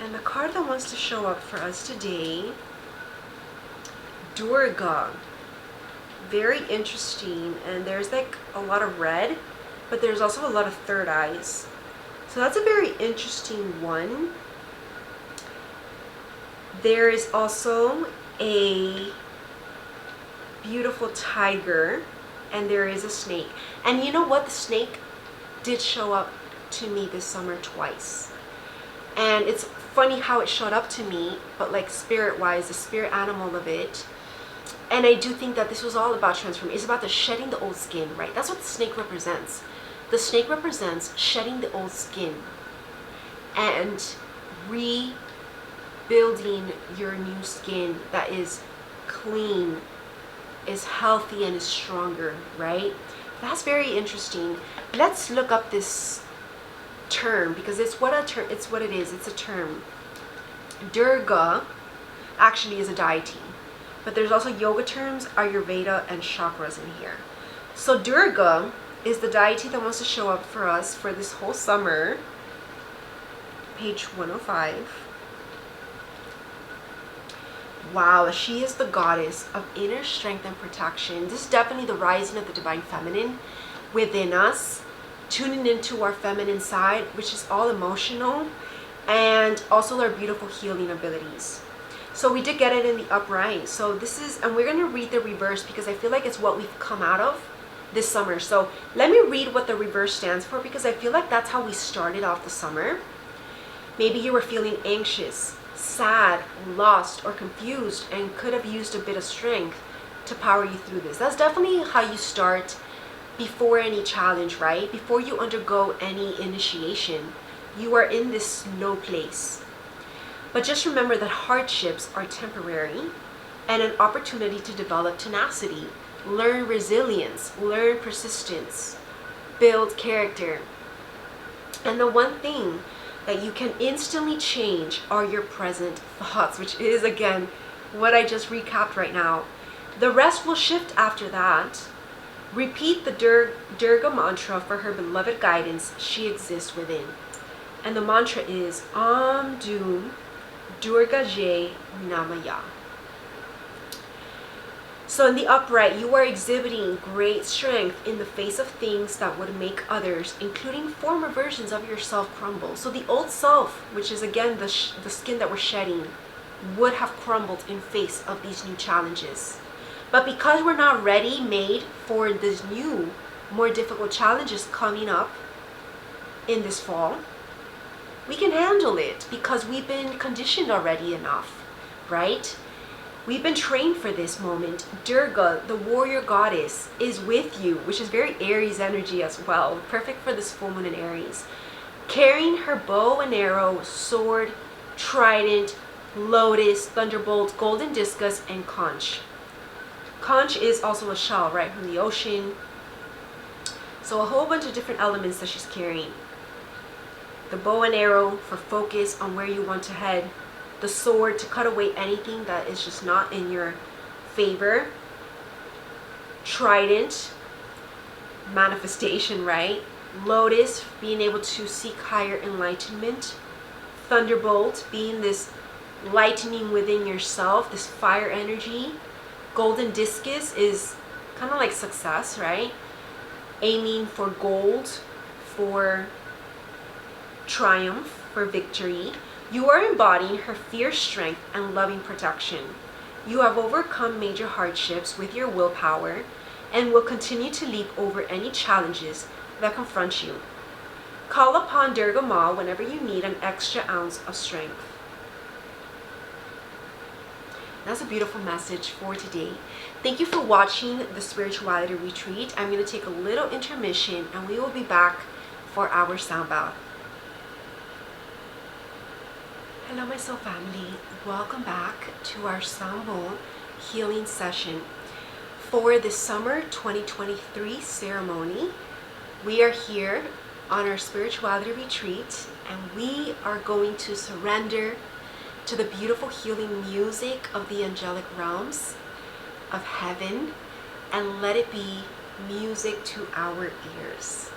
And the card that wants to show up for us today, Durga. Very interesting, and there's like a lot of red, but there's also a lot of third eyes. So that's a very interesting one. There is also a beautiful tiger, and there is a snake. And you know what? The snake did show up to me this summer twice. And it's funny how it showed up to me, but like spirit-wise, the spirit animal of it. And I do think that this was all about transformation. It's about the shedding the old skin, right? That's what the snake represents. The snake represents shedding the old skin and rebuilding your new skin that is clean, is healthy, and is stronger, right? That's very interesting. Let's look up this term, because it's what it is. It's a term. Durga actually is a deity, but there's also yoga terms, Ayurveda, and chakras in here. So Durga is the deity that wants to show up for us for this whole summer. Page 105. Wow, she is the goddess of inner strength and protection. This is definitely the rising of the divine feminine within us, tuning into our feminine side, which is all emotional, and also our beautiful healing abilities. So we did get it in the upright. So this is, and we're going to read the reverse because I feel like it's what we've come out of this summer. So let me read what the reverse stands for, because I feel like that's how we started off the summer. Maybe you were feeling anxious, sad, lost, or confused, and could have used a bit of strength to power you through this. That's definitely how you start before any challenge, right? Before you undergo any initiation, you are in this low place. But just remember that hardships are temporary and an opportunity to develop tenacity, learn resilience, learn persistence, build character. And the one thing that you can instantly change are your present thoughts, which is, again, what I just recapped right now. The rest will shift after that. Repeat the Durga mantra for her beloved guidance. She exists within. And the mantra is Om Dum Durga Jai Namaya. So in the upright, you are exhibiting great strength in the face of things that would make others, including former versions of yourself, crumble. So the old self, which is again the skin that we're shedding, would have crumbled in face of these new challenges. But because we're not ready made for these new, more difficult challenges coming up in this fall, we can handle it because we've been conditioned already enough, right? We've been trained for this moment. Durga, the warrior goddess, is with you, which is very Aries energy as well. Perfect for this full moon in Aries. Carrying her bow and arrow, sword, trident, lotus, thunderbolt, golden discus, and conch. Conch is also a shell, right, from the ocean. So a whole bunch of different elements that she's carrying. The bow and arrow for focus on where you want to head. The sword to cut away anything that is just not in your favor. Trident, manifestation, right? Lotus, being able to seek higher enlightenment. Thunderbolt, being this lightning within yourself, this fire energy. Golden discus is kind of like success, right? Aiming for gold, for triumph, for victory. You are embodying her fierce strength and loving protection. You have overcome major hardships with your willpower and will continue to leap over any challenges that confront you. Call upon Durga Ma whenever you need an extra ounce of strength. That's a beautiful message for today. Thank you for watching the Spirituality Retreat. I'm going to take a little intermission and we will be back for our sound bath. Hello, my soul family. Welcome back to our sound bowl healing session for the summer 2023 ceremony. We are here on our Spirituality Retreat and we are going to surrender to the beautiful healing music of the angelic realms of heaven and let it be music to our ears.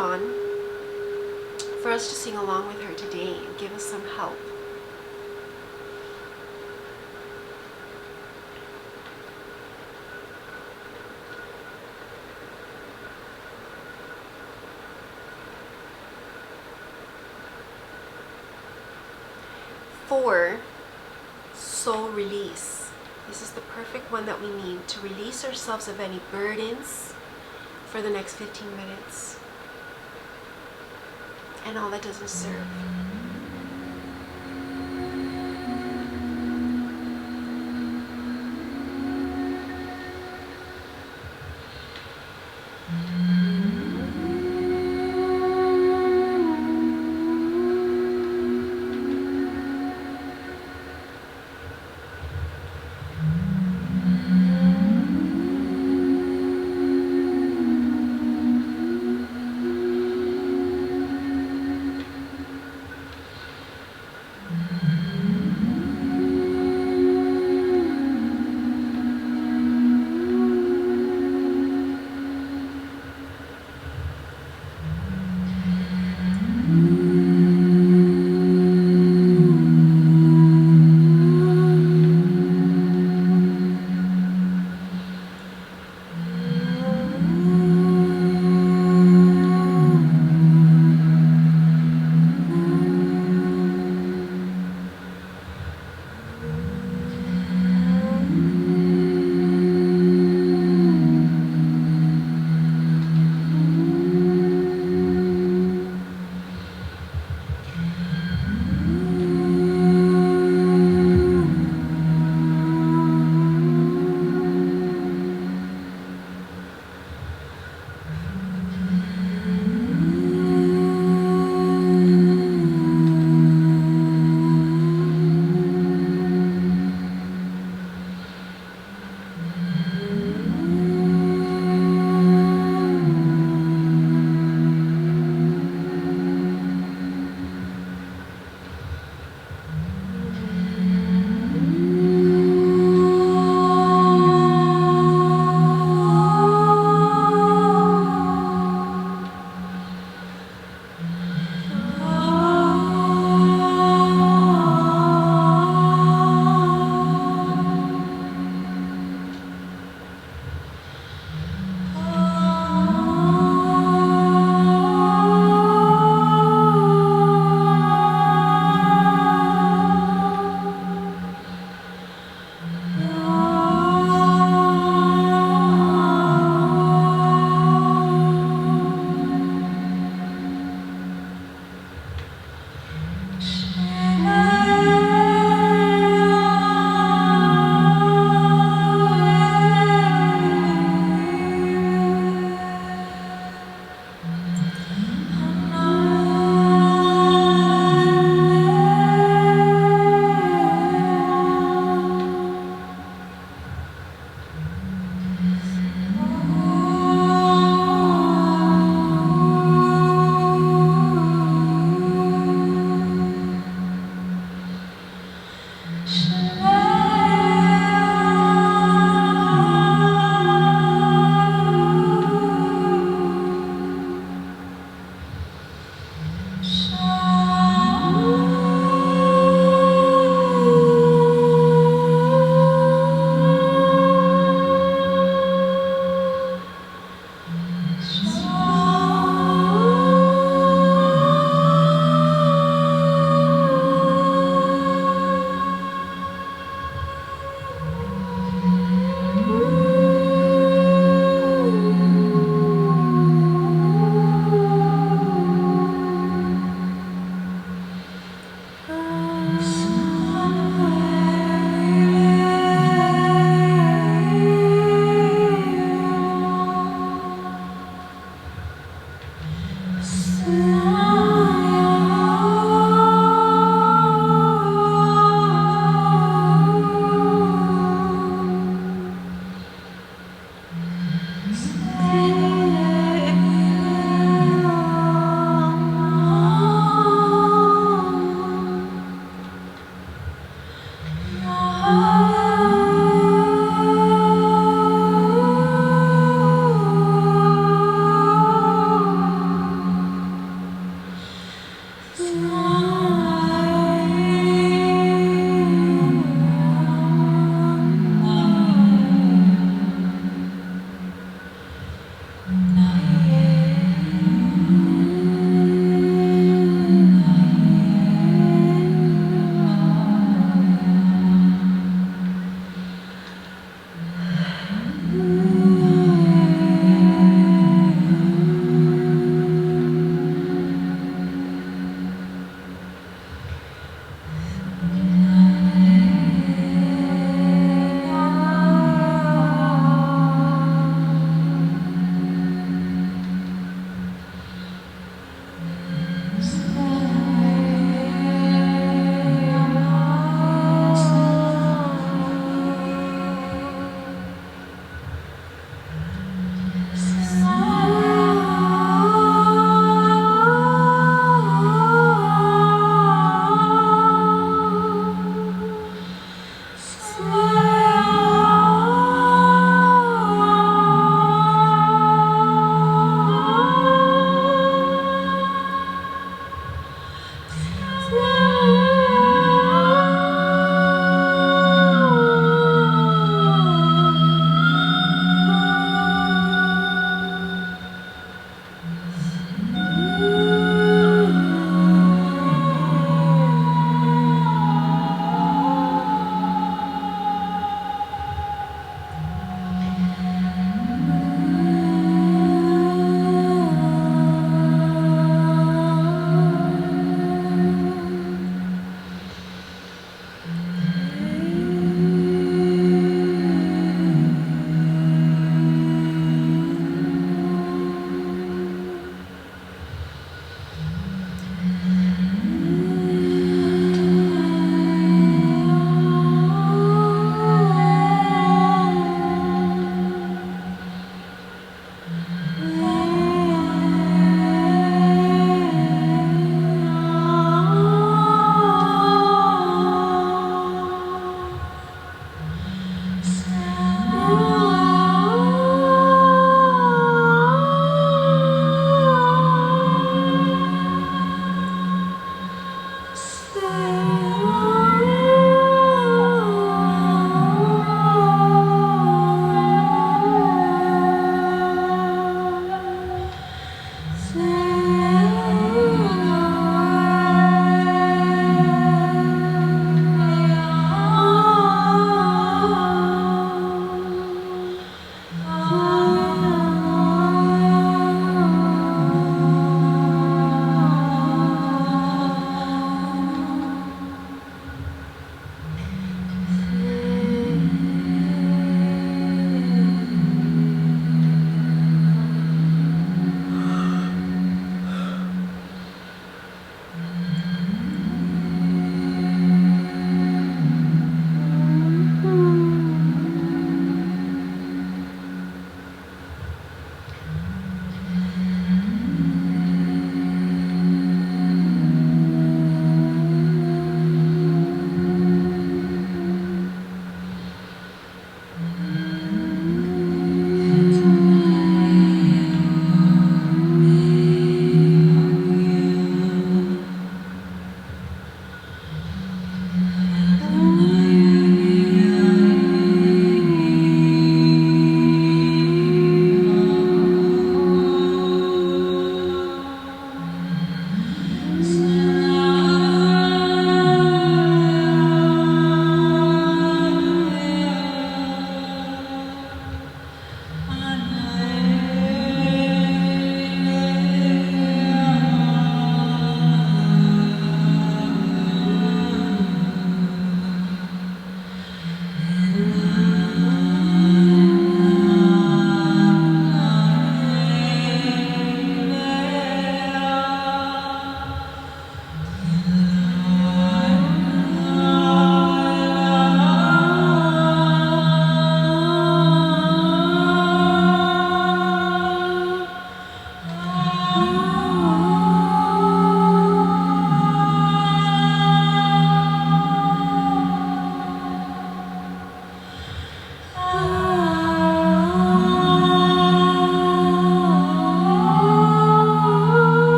on for us to sing along with her today and give us some help. For soul release. This is the perfect one that we need to release ourselves of any burdens for the next 15 minutes and all that doesn't serve.